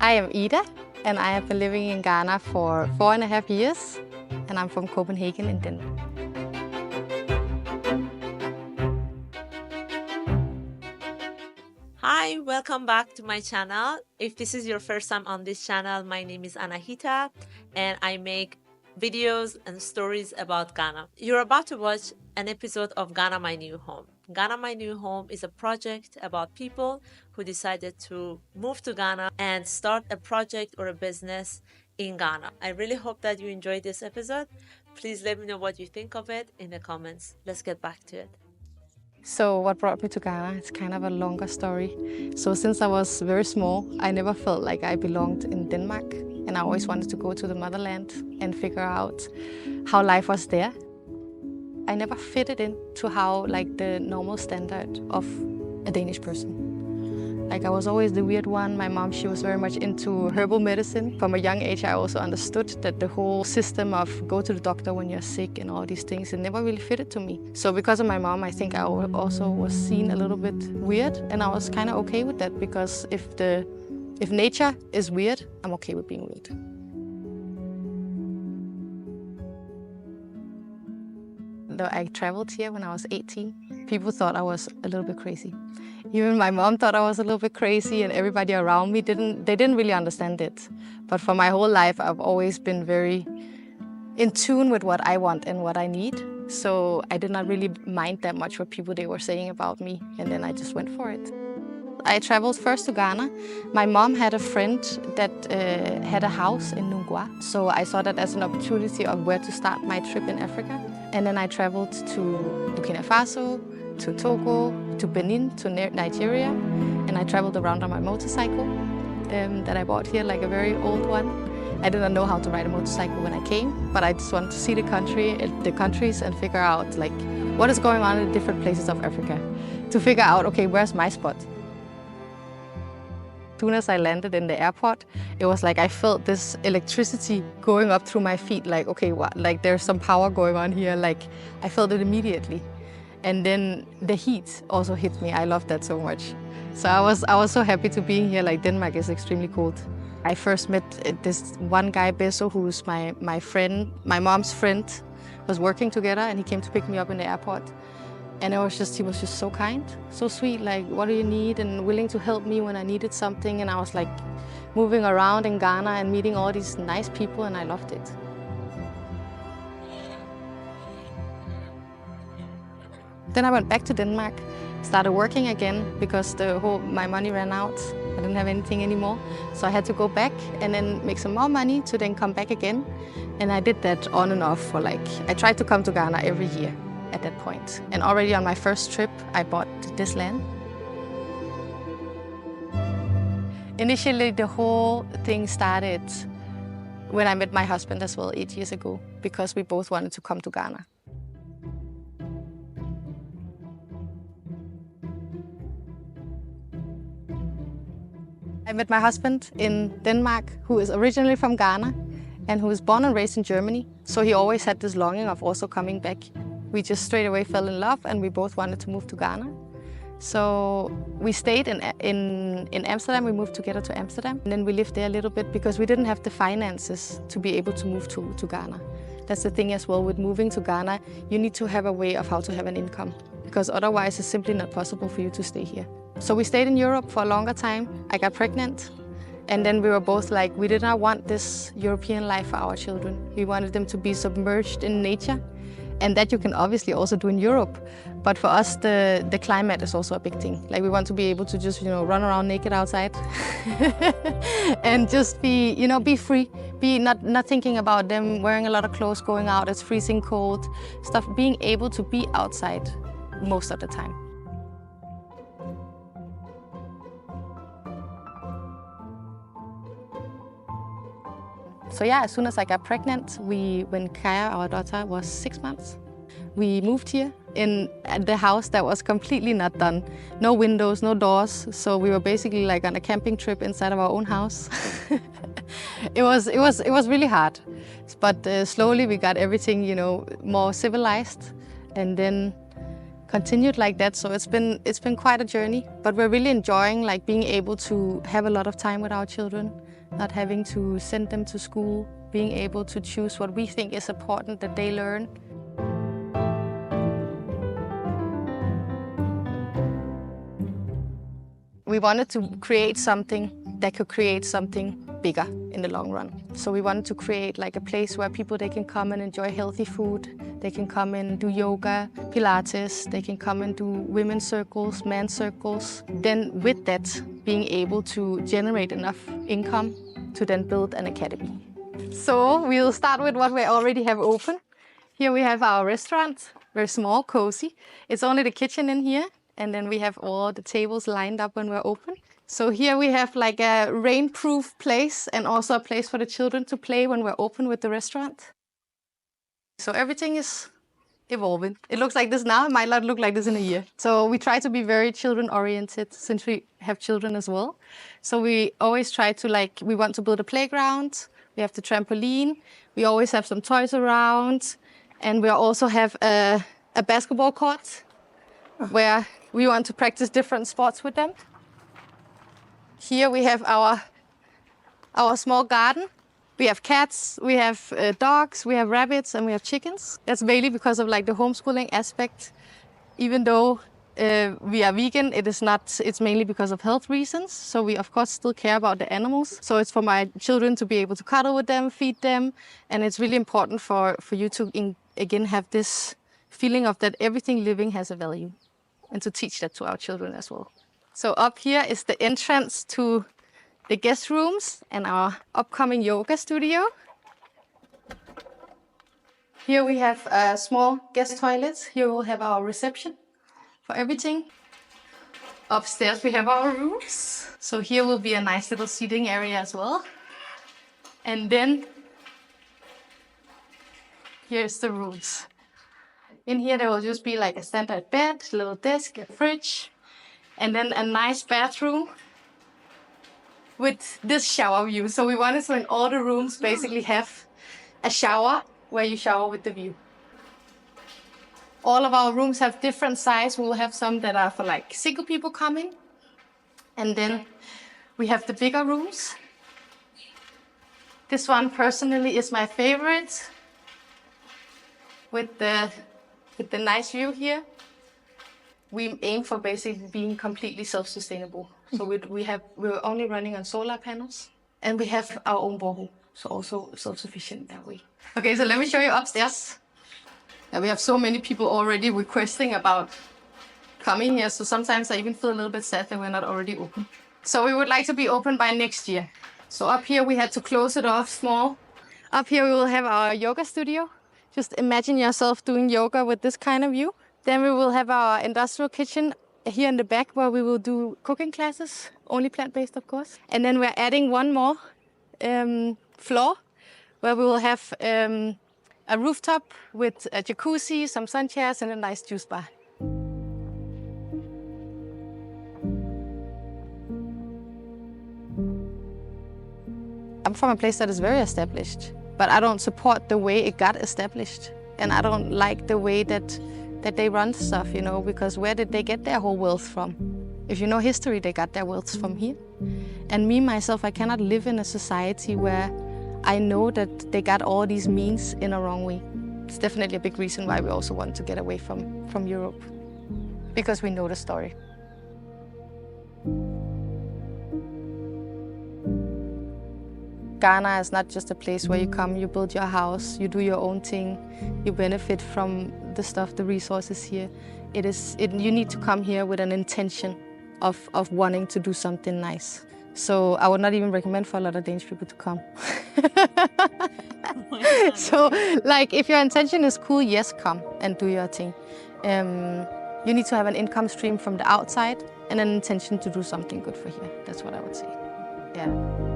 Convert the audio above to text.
I am Ida, and I have been living in Ghana for 4.5 years, and I'm from Copenhagen in Denmark. Hi, welcome back to my channel. If this is your first time on this channel, my name is Anahita, and I make videos and stories about Ghana. You're about to watch an episode of Ghana My New Home. Ghana My New Home is a project about people who decided to move to Ghana and start a project or a business in Ghana. I really hope that you enjoyed this episode. Please let me know what you think of it in the comments. Let's get back to it. So what brought me to Ghana? It's kind of a longer story. So since I was very small, I never felt like I belonged in Denmark, and I always wanted to go to the motherland and figure out how life was there. I never fitted into how the normal standard of a Danish person. I was always the weird one. My mom, she was very much into herbal medicine. From a young age, I also understood that the whole system of go to the doctor when you're sick and all these things, it never really fitted to me. So because of my mom, I think I also was seen a little bit weird, and I was kind of okay with that, because if nature is weird, I'm okay with being weird. Though I traveled here when I was 18, people thought I was a little bit crazy. Even my mom thought I was a little bit crazy, and everybody around me didn't really understand it. But for my whole life, I've always been very in tune with what I want and what I need. So I did not really mind that much what people they were saying about me, and then I just went for it. I traveled first to Ghana. My mom had a friend that had a house in Nungwa, so I saw that as an opportunity of where to start my trip in Africa. And then I traveled to Burkina Faso, to Togo, to Benin, to Nigeria, and I traveled around on my motorcycle that I bought here, a very old one. I didn't know how to ride a motorcycle when I came, but I just wanted to see the countries and figure out what is going on in different places of Africa, to figure out, okay, where's my spot? As soon as I landed in the airport, it was I felt this electricity going up through my feet, okay, what? There's some power going on here, I felt it immediately. And then the heat also hit me. I loved that so much. So I was so happy to be here. Denmark is extremely cold. I first met this one guy, Beso, who's my friend, my mom's friend, was working together, and he came to pick me up in the airport. And he was just so kind, so sweet, what do you need, and willing to help me when I needed something. And I was moving around in Ghana and meeting all these nice people, and I loved it. Then I went back to Denmark, started working again, because my money ran out. I didn't have anything anymore. So I had to go back and then make some more money to then come back again. And I did that on and off for I tried to come to Ghana every year at that point. And already on my first trip, I bought this land. Initially, the whole thing started when I met my husband as well 8 years ago, because we both wanted to come to Ghana. I met my husband in Denmark, who is originally from Ghana and who was born and raised in Germany. So he always had this longing of also coming back. We just straight away fell in love, and we both wanted to move to Ghana. So we stayed in Amsterdam. We moved together to Amsterdam, and then we lived there a little bit because we didn't have the finances to be able to move to Ghana. That's the thing as well with moving to Ghana. You need to have a way of how to have an income, because otherwise it's simply not possible for you to stay here. So we stayed in Europe for a longer time. I got pregnant, and then we were both we did not want this European life for our children. We wanted them to be submerged in nature, and that you can obviously also do in Europe. But for us, the climate is also a big thing. We want to be able to just, run around naked outside and just be free. Be not thinking about them wearing a lot of clothes, going out, it's freezing cold, stuff, being able to be outside most of the time. So yeah, as soon as I got pregnant, when Kaya, our daughter, was 6 months, we moved here in the house that was completely not done. No windows, no doors. So we were basically on a camping trip inside of our own house. It was really hard, but slowly we got everything, more civilized. And then continued like that. So it's been quite a journey, but we're really enjoying like being able to have a lot of time with our children, not having to send them to school, being able to choose what we think is important that they learn. We wanted to create something that could create something bigger in the long run. So we wanted to create like a place where they can come and enjoy healthy food. They can come and do yoga, Pilates. They can come and do women's circles, men's circles. Then with that, being able to generate enough income to then build an academy. So we'll start with what we already have open. Here we have our restaurant, very small, cozy. It's only the kitchen in here. And then we have all the tables lined up when we're open. So here we have like a rainproof place and also a place for the children to play when we're open with the restaurant. So everything is evolving. It looks like this now, it might not look like this in a year. So we try to be very children-oriented since we have children as well. So we always try to we want to build a playground. We have the trampoline. We always have some toys around. And we also have a basketball court where we want to practice different sports with them. Here we have our small garden. We have cats, we have dogs, we have rabbits, and we have chickens. That's mainly because of like the homeschooling aspect. Even though we are vegan, it's mainly because of health reasons. So we of course still care about the animals. So it's for my children to be able to cuddle with them, feed them. And it's really important for you to again have this feeling of that everything living has a value, and to teach that to our children as well. So up here is the entrance to the guest rooms and our upcoming yoga studio. Here we have a small guest toilet. Here we'll have our reception for everything. Upstairs we have our rooms. So here will be a nice little seating area as well. And then here's the rooms. In here there will just be like a standard bed, a little desk, a fridge, and then a nice bathroom with this shower view. So we wanted to in all the rooms basically have a shower where you shower with the view. All of our rooms have different size. We will have some that are for like single people coming. And then we have the bigger rooms. This one personally is my favorite with the nice view here. We aim for basically being completely self-sustainable. So we're only running on solar panels, and we have our own borehole, so also self-sufficient that way. Okay, so let me show you upstairs. Yeah, we have so many people already requesting about coming here, so sometimes I even feel a little bit sad that we're not already open. So we would like to be open by next year. So up here we had to close it off small. Up here we will have our yoga studio. Just imagine yourself doing yoga with this kind of view. Then we will have our industrial kitchen here in the back where we will do cooking classes, only plant-based of course. And then we're adding one more floor where we will have a rooftop with a jacuzzi, some sun chairs, and a nice juice bar. I'm from a place that is very established, but I don't support the way it got established. And I don't like the way that they run stuff, you know, because where did they get their whole wealth from? If you know history, they got their wealth from here. And me, myself, I cannot live in a society where I know that they got all these means in a wrong way. It's definitely a big reason why we also want to get away from Europe, because we know the story. Ghana is not just a place where you come, you build your house, you do your own thing, you benefit from the stuff, the resources here. You need to come here with an intention of wanting to do something nice. So I would not even recommend for a lot of Danish people to come. So, like, if your intention is cool, yes, come and do your thing. You need to have an income stream from the outside and an intention to do something good for here. That's what I would say. Yeah.